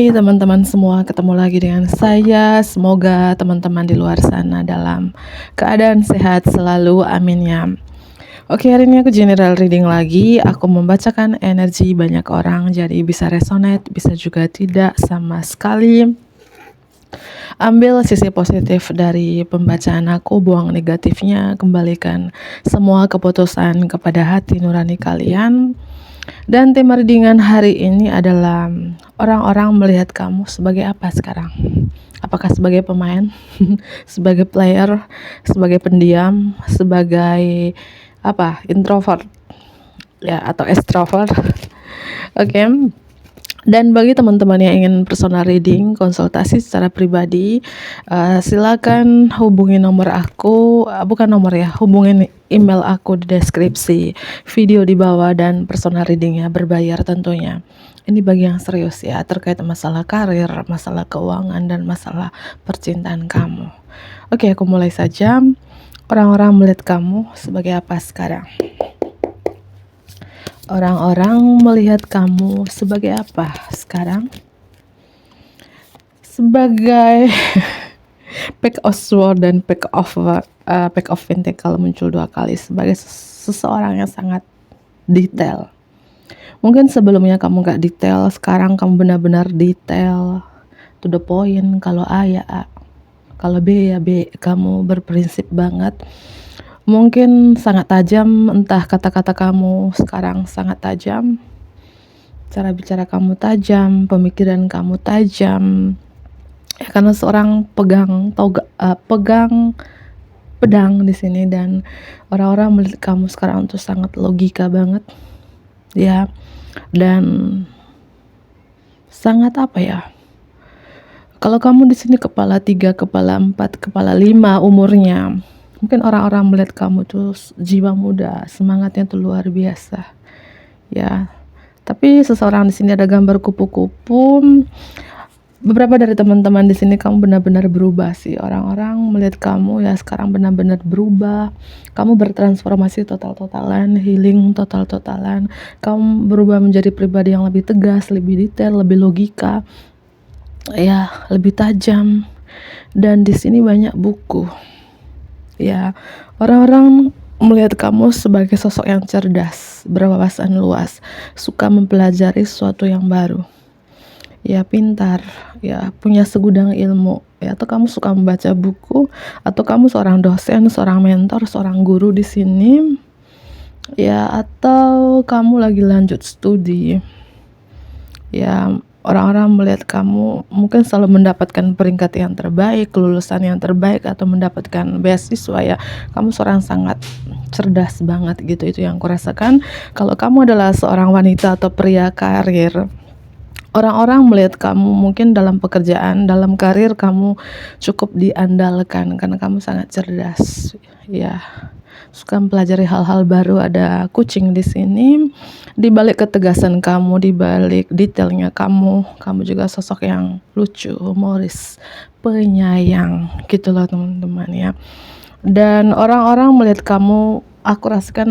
Hai teman-teman semua, ketemu lagi dengan saya. Semoga teman-teman di luar sana dalam keadaan sehat selalu, amin ya. Oke, hari ini aku general reading lagi. Aku membacakan energi banyak orang, jadi bisa resonate, bisa juga tidak sama sekali. Ambil sisi positif dari pembacaan aku, buang negatifnya, kembalikan semua keputusan kepada hati nurani kalian. Dan tema readingan hari ini adalah orang-orang melihat kamu sebagai apa sekarang? Apakah sebagai pemain, sebagai player, sebagai pendiam, sebagai introvert ya atau extrovert? Oke. Dan bagi teman-teman yang ingin personal reading, konsultasi secara pribadi, silakan hubungi nomor aku, hubungin email aku di deskripsi video di bawah, dan personal readingnya berbayar tentunya. Ini bagi yang serius ya, terkait masalah karir, masalah keuangan, dan masalah percintaan kamu. Oke, aku mulai saja. Orang-orang melihat kamu sebagai apa sekarang? Orang-orang melihat kamu sebagai apa sekarang? Sebagai Pack of Sword dan Pack of Pentacle muncul 2 kali, sebagai seseorang yang sangat detail. Mungkin sebelumnya kamu gak detail, sekarang kamu benar-benar detail, to the point. Kalau A ya A, kalau B ya B. Kamu berprinsip banget. Mungkin sangat tajam, entah kata-kata kamu sekarang sangat tajam, cara bicara kamu tajam, pemikiran kamu tajam. Ya, karena seorang pegang pedang di sini, dan orang-orang melihat kamu sekarang tuh sangat logika banget, ya, dan sangat kalau kamu di sini kepala 3, kepala 4, kepala 5 umurnya. Mungkin orang-orang melihat kamu tuh jiwa muda, semangatnya tuh luar biasa, ya. Tapi seseorang di sini ada gambar kupu-kupu. Beberapa dari teman-teman di sini kamu benar-benar berubah sih. Orang-orang melihat kamu ya sekarang benar-benar berubah. Kamu bertransformasi total-totalan, healing total-totalan. Kamu berubah menjadi pribadi yang lebih tegas, lebih detail, lebih logika, ya, lebih tajam. Dan di sini banyak buku. Ya, orang-orang melihat kamu sebagai sosok yang cerdas, berwawasan luas, suka mempelajari sesuatu yang baru, ya, pintar, ya, punya segudang ilmu, ya, atau kamu suka membaca buku, atau kamu seorang dosen, seorang mentor, seorang guru di sini, ya, atau kamu lagi lanjut studi, ya. Orang-orang melihat kamu mungkin selalu mendapatkan peringkat yang terbaik, kelulusan yang terbaik, atau mendapatkan beasiswa, ya. Kamu seorang sangat cerdas banget gitu, itu yang kurasakan. Kalau kamu adalah seorang wanita atau pria karir, orang-orang melihat kamu mungkin dalam pekerjaan, dalam karir kamu cukup diandalkan karena kamu sangat cerdas, ya. Suka mempelajari hal-hal baru. Ada kucing di sini. Di balik ketegasan kamu, di balik detailnya kamu juga sosok yang lucu, humoris, penyayang, gitulah teman-teman, ya. Dan orang-orang melihat kamu, aku rasakan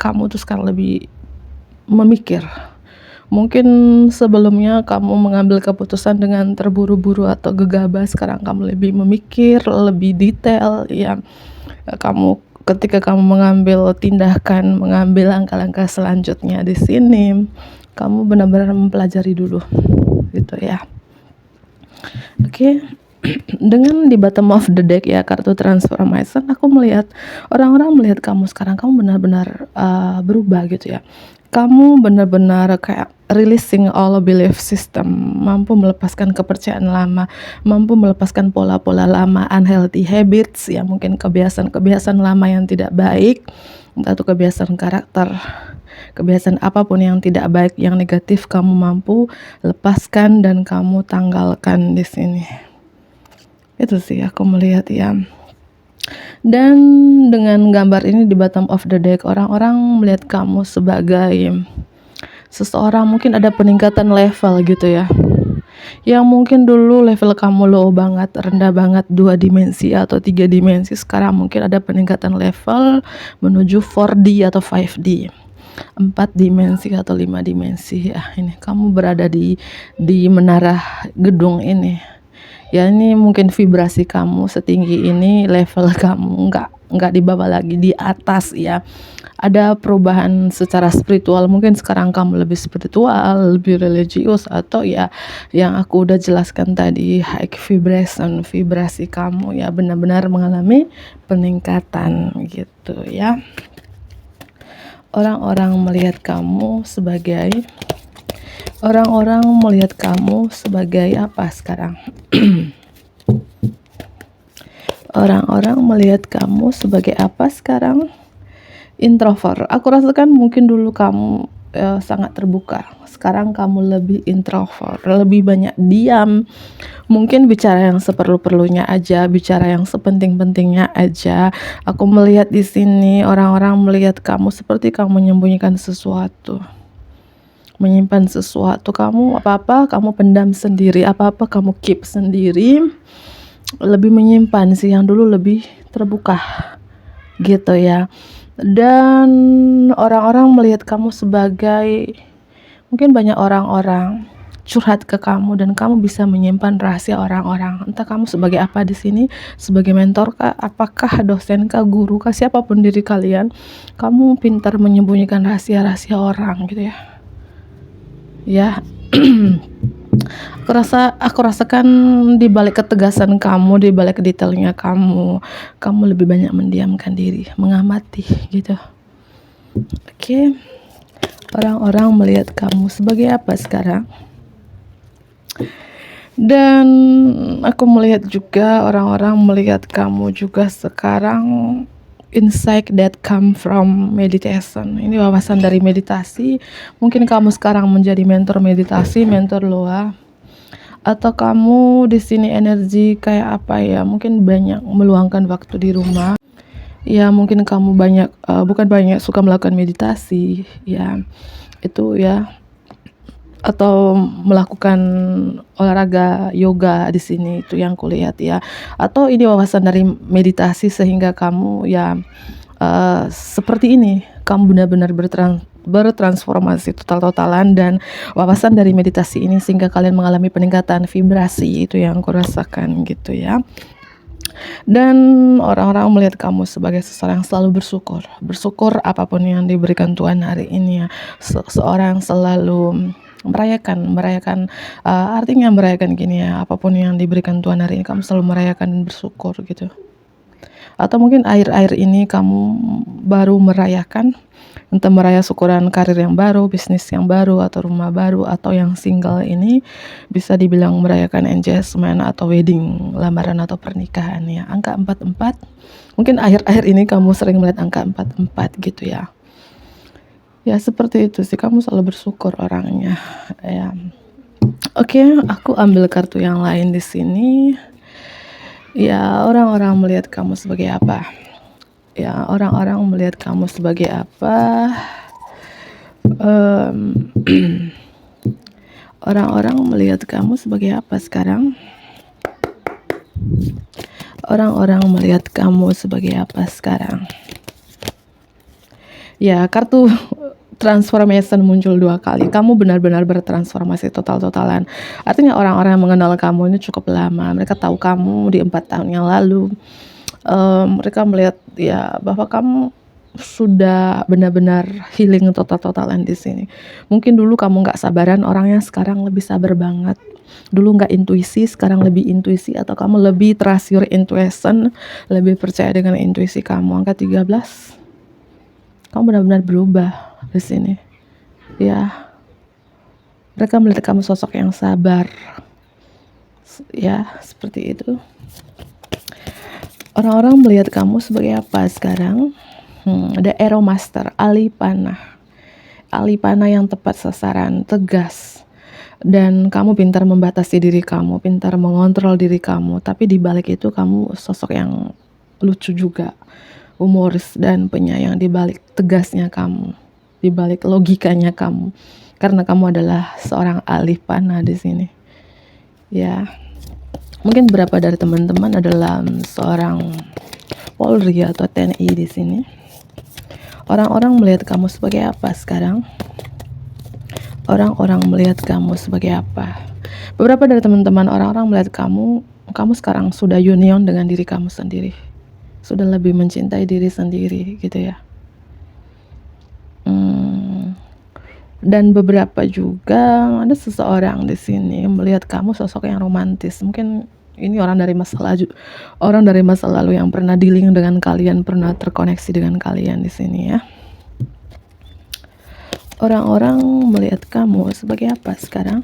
kamu tuh sekarang lebih memikir. Mungkin sebelumnya kamu mengambil keputusan dengan terburu-buru atau gegabah, sekarang kamu lebih memikir, lebih detail, ya. Ketika kamu mengambil tindakan, mengambil langkah-langkah selanjutnya di sini, kamu benar-benar mempelajari dulu, gitu ya. Oke. Dengan di bottom of the deck, ya, kartu transformation, aku melihat orang-orang melihat kamu sekarang, kamu benar-benar berubah gitu, ya. Kamu benar-benar kayak releasing all belief system, mampu melepaskan kepercayaan lama, mampu melepaskan pola-pola lama, unhealthy habits, ya, mungkin kebiasaan-kebiasaan lama yang tidak baik, entah itu kebiasaan karakter, kebiasaan apapun yang tidak baik, yang negatif, kamu mampu lepaskan dan kamu tanggalkan di sini. Itu sih aku melihat, ya. Dan dengan gambar ini di bottom of the deck, orang-orang melihat kamu sebagai seseorang mungkin ada peningkatan level gitu, ya. Yang mungkin dulu level kamu low banget, rendah banget, 2 dimensi atau 3 dimensi, sekarang mungkin ada peningkatan level menuju 4D atau 5D. 4 dimensi atau 5 dimensi ya. Ini kamu berada di menara gedung ini. Ya ini mungkin vibrasi kamu setinggi ini, level kamu nggak di bawah lagi, di atas ya. Ada perubahan secara spiritual, mungkin sekarang kamu lebih spiritual, lebih religius, atau ya yang aku udah jelaskan tadi, high vibration, vibrasi kamu ya benar-benar mengalami peningkatan gitu ya. Orang-orang melihat kamu sebagai apa sekarang? Orang-orang melihat kamu sebagai apa sekarang? Introvert. Aku rasakan mungkin dulu kamu sangat terbuka. Sekarang kamu lebih introvert, lebih banyak diam. Mungkin bicara yang seperlu-perlunya aja, bicara yang sepenting-pentingnya aja. Aku melihat di sini orang-orang melihat kamu seperti kamu menyembunyikan sesuatu. Menyimpan sesuatu, kamu apa-apa kamu pendam sendiri, apa-apa kamu keep sendiri. Lebih menyimpan sih, yang dulu lebih terbuka gitu ya. Dan orang-orang melihat kamu sebagai, mungkin banyak orang-orang curhat ke kamu dan kamu bisa menyimpan rahasia orang-orang. Entah kamu sebagai apa di sini, sebagai mentor kah, apakah dosen kah, guru kah, siapapun diri kalian, kamu pintar menyembunyikan rahasia-rahasia orang gitu ya. Ya. Aku rasakan di balik ketegasan kamu, di balik detailnya kamu lebih banyak mendiamkan diri, mengamati gitu. Oke. Orang-orang melihat kamu sebagai apa sekarang? Dan aku melihat juga orang-orang melihat kamu juga sekarang insight that come from meditation. Ini wawasan dari meditasi. Mungkin kamu sekarang menjadi mentor meditasi, mentor loa. Atau kamu di sini energi kayak apa ya? Mungkin banyak meluangkan waktu di rumah. Ya, mungkin kamu bukan banyak suka melakukan meditasi, ya. Itu ya, atau melakukan olahraga yoga di sini, itu yang kulihat ya. Atau ini wawasan dari meditasi sehingga kamu ya seperti ini, kamu benar-benar bertransformasi total-totalan, dan wawasan dari meditasi ini sehingga kalian mengalami peningkatan vibrasi, itu yang aku rasakan gitu ya. Dan orang-orang melihat kamu sebagai seseorang yang selalu bersyukur apapun yang diberikan Tuhan hari ini ya. Seorang selalu merayakan, artinya merayakan gini ya, apapun yang diberikan Tuhan hari ini kamu selalu merayakan dan bersyukur gitu. Atau mungkin akhir-akhir ini kamu baru merayakan, entah meraya syukuran karir yang baru, bisnis yang baru, atau rumah baru, atau yang single ini bisa dibilang merayakan engagement atau wedding, lamaran atau pernikahan ya. Angka 44, mungkin akhir-akhir ini kamu sering melihat angka 44 gitu ya. Ya seperti itu sih, kamu selalu bersyukur orangnya ya. Oke, aku ambil kartu yang lain di sini. Ya, orang-orang melihat kamu sebagai apa? Ya, orang-orang melihat kamu sebagai apa? Orang-orang melihat kamu sebagai apa sekarang? Orang-orang melihat kamu sebagai apa sekarang? Ya, kartu transformation muncul 2 kali. Kamu benar-benar bertransformasi total-totalan. Artinya orang-orang yang mengenal kamu ini cukup lama. Mereka tahu kamu di 4 tahun yang lalu. Mereka melihat ya bahwa kamu sudah benar-benar healing total-totalan di sini. Mungkin dulu kamu nggak sabaran, orangnya sekarang lebih sabar banget. Dulu nggak intuisi, sekarang lebih intuisi, atau kamu lebih trust your intuition, lebih percaya dengan intuisi kamu. Angka 13. Kamu benar-benar berubah di sini. Ya. Mereka melihat kamu sosok yang sabar. Ya, seperti itu. Orang-orang melihat kamu sebagai apa sekarang? Ada Arrow Master, ahli panah. Ahli panah yang tepat sasaran, tegas. Dan kamu pintar membatasi diri kamu, pintar mengontrol diri kamu. Tapi di balik itu kamu sosok yang lucu juga, humoris dan penyayang di balik tegasnya kamu, di balik logikanya kamu. Karena kamu adalah seorang ahli panah di sini. Ya. Mungkin beberapa dari teman-teman adalah seorang Polri atau TNI di sini. Orang-orang melihat kamu sebagai apa sekarang? Orang-orang melihat kamu sebagai apa? Beberapa dari teman-teman orang-orang melihat kamu sekarang sudah union dengan diri kamu sendiri. Sudah lebih mencintai diri sendiri gitu ya. Dan beberapa juga ada seseorang di sini melihat kamu sosok yang romantis. Mungkin ini orang dari masa lalu yang pernah dealing dengan kalian, pernah terkoneksi dengan kalian di sini ya. Orang-orang melihat kamu sebagai apa sekarang?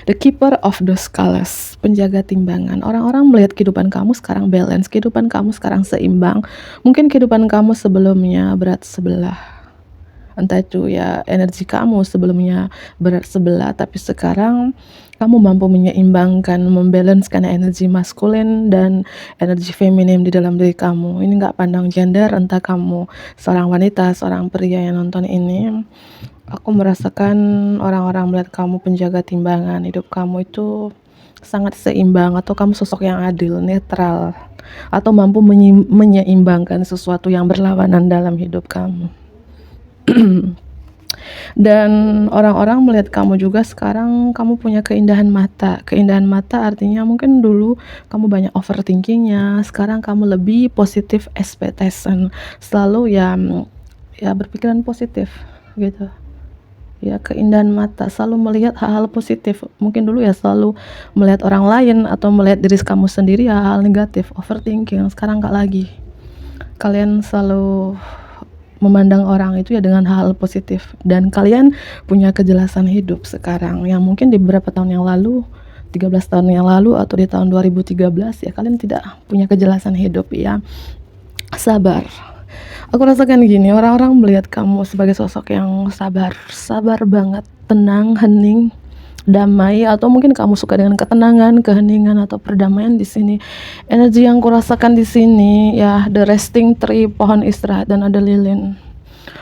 The keeper of the scales, penjaga timbangan. Orang-orang melihat kehidupan kamu sekarang balance, kehidupan kamu sekarang seimbang. Mungkin kehidupan kamu sebelumnya berat sebelah, entah itu ya energi kamu sebelumnya berat sebelah, tapi sekarang kamu mampu menyeimbangkan, membalancekan energi maskulin dan energi feminim di dalam diri kamu. Ini nggak pandang gender, entah kamu seorang wanita, seorang pria yang nonton ini. Aku merasakan orang-orang melihat kamu penjaga timbangan. Hidup kamu itu sangat seimbang, atau kamu sosok yang adil, netral, atau mampu menyeimbangkan sesuatu yang berlawanan dalam hidup kamu. Dan orang-orang melihat kamu juga sekarang kamu punya keindahan mata. Keindahan mata artinya mungkin dulu kamu banyak overthinkingnya, sekarang kamu lebih positif expectation, selalu ya berpikiran positif gitu ya. Keindahan mata, selalu melihat hal-hal positif. Mungkin dulu ya selalu melihat orang lain atau melihat diri kamu sendiri hal-hal negatif, overthinking. Sekarang gak lagi, kalian selalu memandang orang itu ya dengan hal positif, dan kalian punya kejelasan hidup sekarang yang mungkin di beberapa tahun yang lalu, 13 tahun yang lalu atau di tahun 2013 ya kalian tidak punya kejelasan hidup ya. Sabar. Aku rasakan gini, orang-orang melihat kamu sebagai sosok yang sabar banget, tenang, hening, damai, atau mungkin kamu suka dengan ketenangan, keheningan, atau perdamaian di sini. Energi yang kurasakan di sini ya, the resting tree, pohon istirahat, dan ada lilin.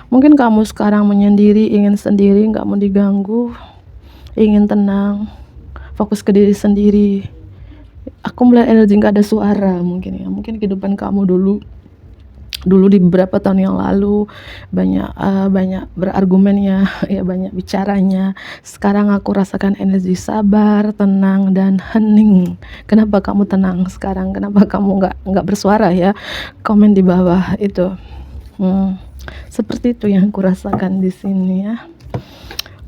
Mungkin kamu sekarang menyendiri, ingin sendiri, nggak mau diganggu, ingin tenang, fokus ke diri sendiri. Aku melihat energi nggak ada suara mungkin ya. Mungkin kehidupan kamu dulu di beberapa tahun yang lalu banyak berargumennya ya, banyak bicaranya. Sekarang aku rasakan energi sabar, tenang, dan hening. Kenapa kamu tenang sekarang? Kenapa kamu nggak bersuara ya? Komen di bawah itu. Seperti itu yang aku rasakan di sini ya.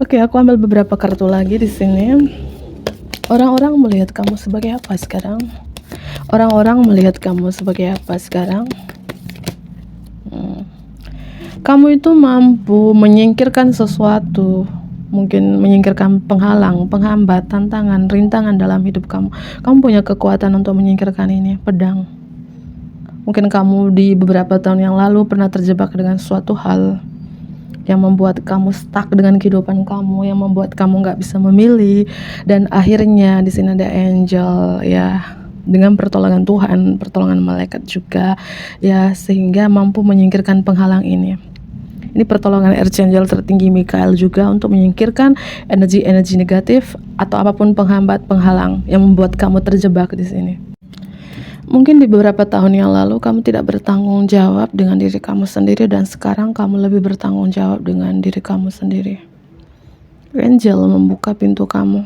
Oke, aku ambil beberapa kartu lagi di sini. Orang-orang melihat kamu sebagai apa sekarang? Orang-orang melihat kamu sebagai apa sekarang? Kamu itu mampu menyingkirkan sesuatu, mungkin menyingkirkan penghalang, penghambat, tantangan, rintangan dalam hidup kamu. Kamu punya kekuatan untuk menyingkirkan ini, pedang. Mungkin kamu di beberapa tahun yang lalu pernah terjebak dengan suatu hal yang membuat kamu stuck dengan kehidupan kamu, yang membuat kamu nggak bisa memilih, dan akhirnya di sini ada angel ya, dengan pertolongan Tuhan, pertolongan malaikat juga ya, sehingga mampu menyingkirkan penghalang ini. Ini pertolongan Archangel tertinggi Mikael juga untuk menyingkirkan energi-energi negatif atau apapun penghambat, penghalang yang membuat kamu terjebak di sini. Mungkin di beberapa tahun yang lalu kamu tidak bertanggung jawab dengan diri kamu sendiri, dan sekarang kamu lebih bertanggung jawab dengan diri kamu sendiri. Angel membuka pintu kamu,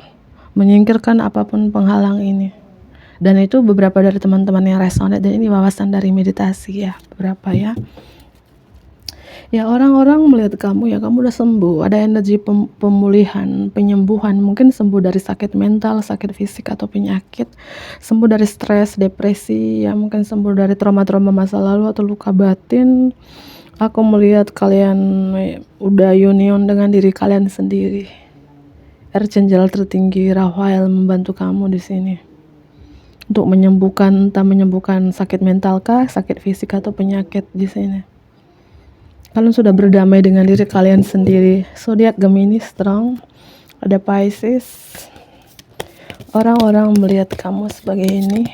menyingkirkan apapun penghalang ini. Dan itu beberapa dari teman-teman yang resonate, dan ini wawasan dari meditasi ya, beberapa ya. Ya, orang-orang melihat kamu ya, kamu udah sembuh, ada energi pemulihan, penyembuhan, mungkin sembuh dari sakit mental, sakit fisik atau penyakit, sembuh dari stres, depresi, ya mungkin sembuh dari trauma-trauma masa lalu atau luka batin. Aku melihat kalian udah union dengan diri kalian sendiri. Archangel tertinggi Raphael membantu kamu di sini untuk menyembuhkan, entah menyembuhkan sakit mental kah, sakit fisik atau penyakit di sini. Kalian sudah berdamai dengan diri kalian sendiri. Zodiak Gemini strong. Ada Pisces. Orang-orang melihat kamu sebagai ini.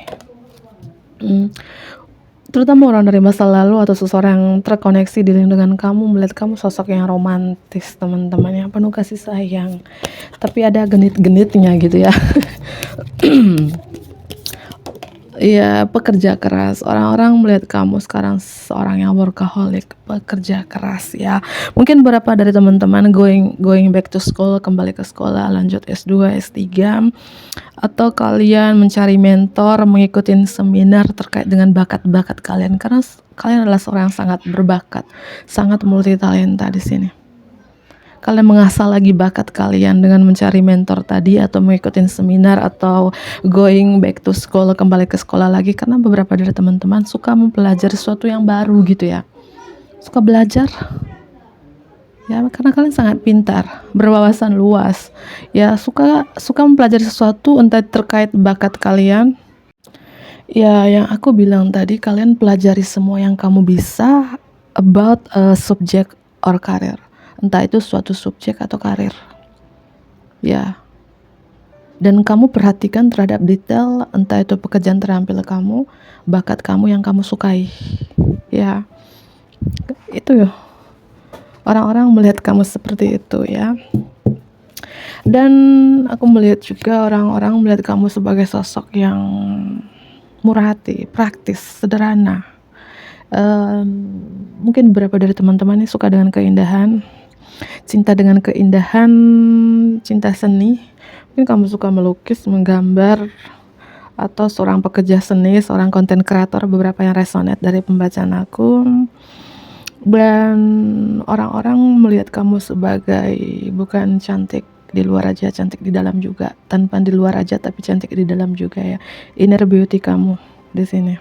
Terutama orang dari masa lalu atau seseorang yang terkoneksi dengan kamu melihat kamu sosok yang romantis, teman-teman, yang penuh kasih sayang. Tapi ada genit-genitnya gitu ya. Iya, pekerja keras. Orang-orang melihat kamu sekarang seorang yang workaholic, pekerja keras ya. Mungkin beberapa dari teman-teman going going back to school, kembali ke sekolah, lanjut S2, S3, atau kalian mencari mentor, mengikuti seminar terkait dengan bakat-bakat kalian karena kalian adalah seorang yang sangat berbakat, sangat multitalenta di sini. Kalian mengasah lagi bakat kalian dengan mencari mentor tadi atau mengikuti seminar atau going back to school, kembali ke sekolah lagi karena beberapa dari teman-teman suka mempelajari sesuatu yang baru gitu ya. Suka belajar ya karena kalian sangat pintar, berwawasan luas. Ya suka suka mempelajari sesuatu entah terkait bakat kalian. Ya yang aku bilang tadi kalian pelajari semua yang kamu bisa about a subject or career. Entah itu suatu subjek atau karir. Ya. Dan kamu perhatikan terhadap detail, entah itu pekerjaan terampil kamu, bakat kamu yang kamu sukai. Ya. Itu ya. Orang-orang melihat kamu seperti itu ya. Dan aku melihat juga orang-orang melihat kamu sebagai sosok yang murah hati, praktis, sederhana. Mungkin beberapa dari teman-teman ini suka dengan keindahan, cinta dengan keindahan, cinta seni. Mungkin kamu suka melukis, menggambar, atau seorang pekerja seni, seorang konten kreator, beberapa yang resonate dari pembacaan aku. Dan orang-orang melihat kamu sebagai bukan cantik di luar aja, cantik di dalam juga. Tanpa di luar aja tapi cantik di dalam juga ya. Inner beauty kamu di sini.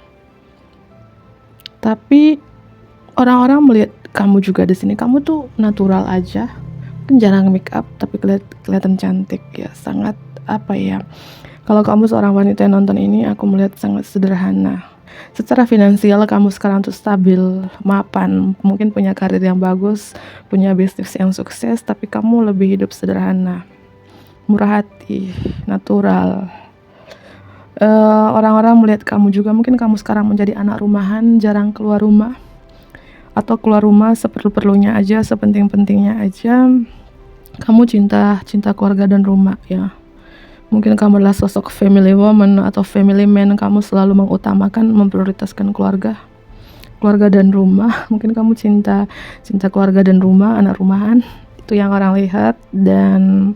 Tapi orang-orang melihat kamu juga di sini. Kamu tuh natural aja. Mungkin jarang make up tapi kelihatan cantik ya. Sangat apa ya? Kalau kamu seorang wanita yang nonton ini, aku melihat sangat sederhana. Secara finansial kamu sekarang tuh stabil, mapan, mungkin punya karir yang bagus, punya bisnis yang sukses, tapi kamu lebih hidup sederhana, murah hati, natural. Orang-orang melihat kamu juga, mungkin kamu sekarang menjadi anak rumahan, jarang keluar rumah, atau keluar rumah seperlu-perlunya aja, sepenting-pentingnya aja. Kamu cinta keluarga dan rumah ya. Mungkin kamu adalah sosok family woman atau family man, kamu selalu mengutamakan, memprioritaskan keluarga dan rumah. Mungkin kamu cinta keluarga dan rumah, anak rumahan, itu yang orang lihat. Dan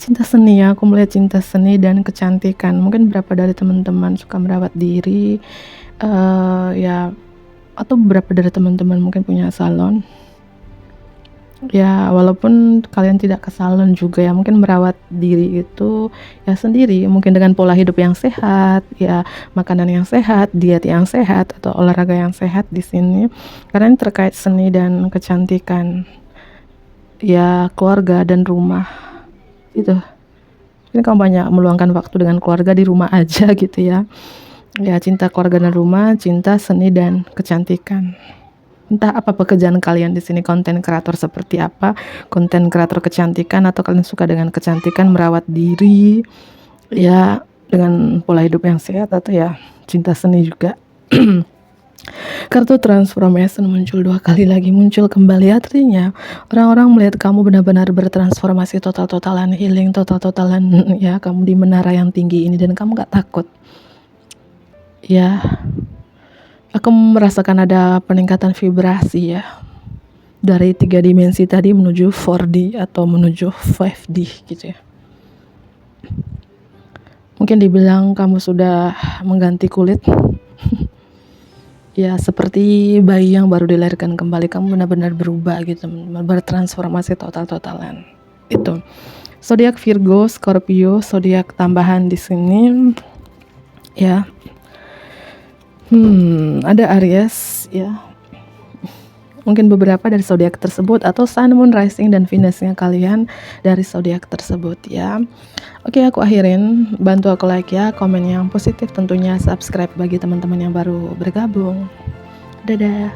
cinta seni ya, aku melihat cinta seni dan kecantikan. Mungkin beberapa dari teman-teman suka merawat diri, ya, atau beberapa dari teman-teman mungkin punya salon. Ya walaupun kalian tidak ke salon juga ya, mungkin merawat diri itu ya sendiri, mungkin dengan pola hidup yang sehat ya, makanan yang sehat, diet yang sehat, atau olahraga yang sehat di sini. Karena ini terkait seni dan kecantikan ya, keluarga dan rumah itu. Ini kamu banyak meluangkan waktu dengan keluarga di rumah aja gitu ya. Ya cinta keluarga dan rumah, cinta seni dan kecantikan. Entah apa pekerjaan kalian di sini, konten kreator seperti apa, konten kreator kecantikan, atau kalian suka dengan kecantikan, merawat diri ya dengan pola hidup yang sehat, atau ya cinta seni juga. Kartu transformation muncul 2 kali lagi, muncul kembali, artinya orang-orang melihat kamu benar-benar bertransformasi, total-totalan healing, total-totalan ya, kamu di menara yang tinggi ini dan kamu gak takut ya. Aku merasakan ada peningkatan vibrasi ya, dari 3 dimensi tadi menuju 4D atau menuju 5D gitu ya. Mungkin dibilang kamu sudah mengganti kulit ya, seperti bayi yang baru dilahirkan kembali, kamu benar-benar berubah gitu, bertransformasi total-totalan. Itu zodiak Virgo, Scorpio, zodiak tambahan di sini ya. Ada Aries ya. Mungkin beberapa dari zodiak tersebut, atau Sun, Moon, Rising, dan Venusnya kalian dari zodiak tersebut ya. Oke, aku akhirin. Bantu aku like ya, komen yang positif tentunya, subscribe bagi teman-teman yang baru bergabung. Dadah.